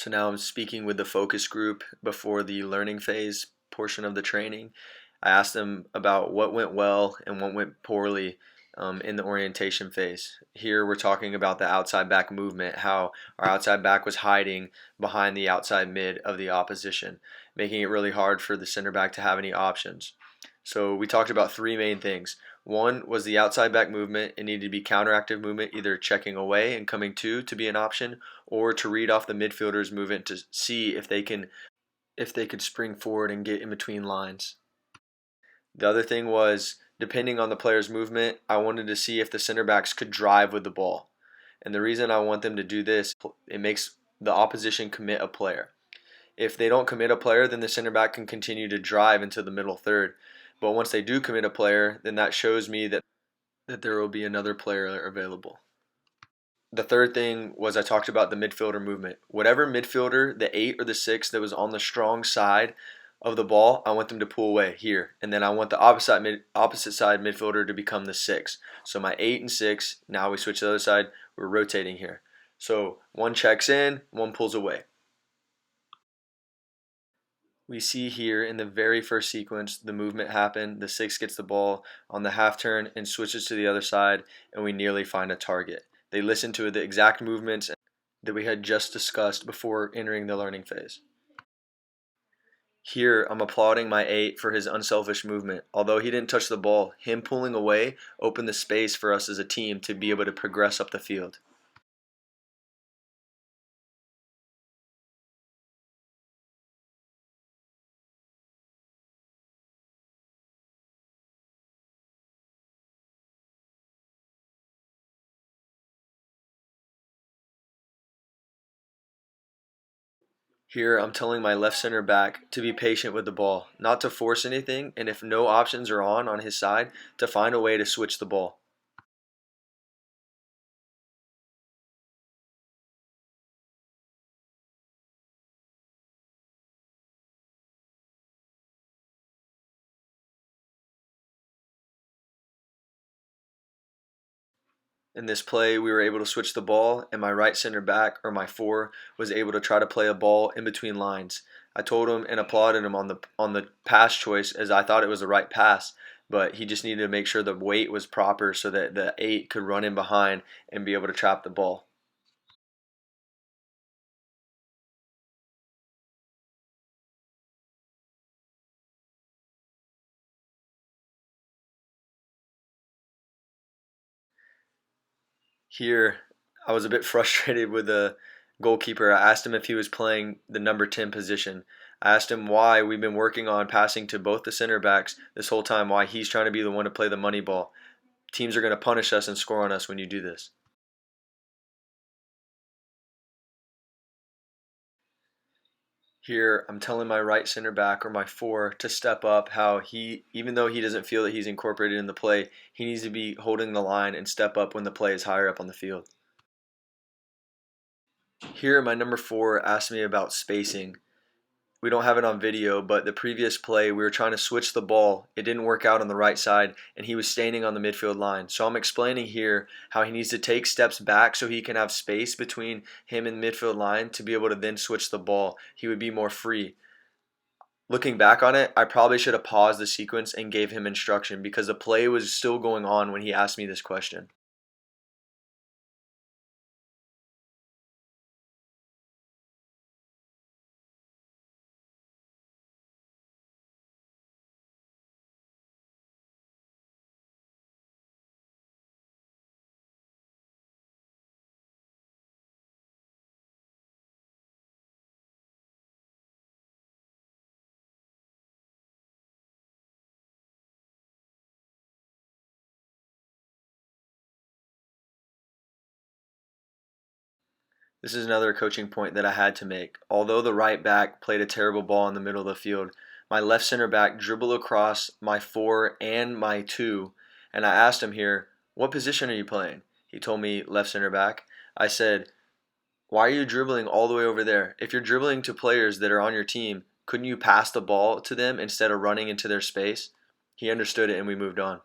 So now I'm speaking with the focus group before the learning phase portion of the training. I asked them about what went well and what went poorly in the orientation phase. Here we're talking about the outside back movement, how our outside back was hiding behind the outside mid of the opposition, making it really hard for the center back to have any options. So we talked about three main things. One was the outside back movement. It needed to be counteractive movement, either checking away and coming to be an option, or to read off the midfielder's movement to see if they could spring forward and get in between lines. The other thing was, depending on the player's movement, I wanted to see if the center backs could drive with the ball. And the reason I want them to do this, it makes the opposition commit a player. If they don't commit a player, then the center back can continue to drive into the middle third. But once they do commit a player, then that shows me that there will be another player available. The third thing was I talked about the midfielder movement. Whatever midfielder, the 8 or the 6 that was on the strong side of the ball, I want them to pull away here. And then I want the opposite side midfielder to become the 6. So my 8 and 6, now we switch to the other side, we're rotating here. So one checks in, one pulls away. We see here in the very first sequence, the movement happened, the 6 gets the ball on the half turn and switches to the other side, and we nearly find a target. They listen to the exact movements that we had just discussed before entering the learning phase. Here, I'm applauding my 8 for his unselfish movement. Although he didn't touch the ball, him pulling away opened the space for us as a team to be able to progress up the field. Here, I'm telling my left center back to be patient with the ball, not to force anything, and if no options are on his side, to find a way to switch the ball. In this play, we were able to switch the ball, and my right center back, or my 4, was able to try to play a ball in between lines. I told him and applauded him on the pass choice, as I thought it was the right pass, but he just needed to make sure the weight was proper so that the 8 could run in behind and be able to trap the ball. Here, I was a bit frustrated with the goalkeeper. I asked him if he was playing the number 10 position. I asked him why we've been working on passing to both the center backs this whole time, why he's trying to be the one to play the money ball. Teams are going to punish us and score on us when you do this. Here, I'm telling my right center back or my 4 to step up, how he, even though he doesn't feel that he's incorporated in the play, he needs to be holding the line and step up when the play is higher up on the field. Here, my number 4 asked me about spacing. We don't have it on video, but the previous play, we were trying to switch the ball. It didn't work out on the right side, and he was standing on the midfield line. So I'm explaining here how he needs to take steps back so he can have space between him and the midfield line to be able to then switch the ball. He would be more free. Looking back on it, I probably should have paused the sequence and gave him instruction because the play was still going on when he asked me this question. This is another coaching point that I had to make. Although the right back played a terrible ball in the middle of the field, my left center back dribbled across my 4 and my 2, and I asked him here, "What position are you playing?" He told me left center back. I said, "Why are you dribbling all the way over there? If you're dribbling to players that are on your team, couldn't you pass the ball to them instead of running into their space?" He understood it and we moved on.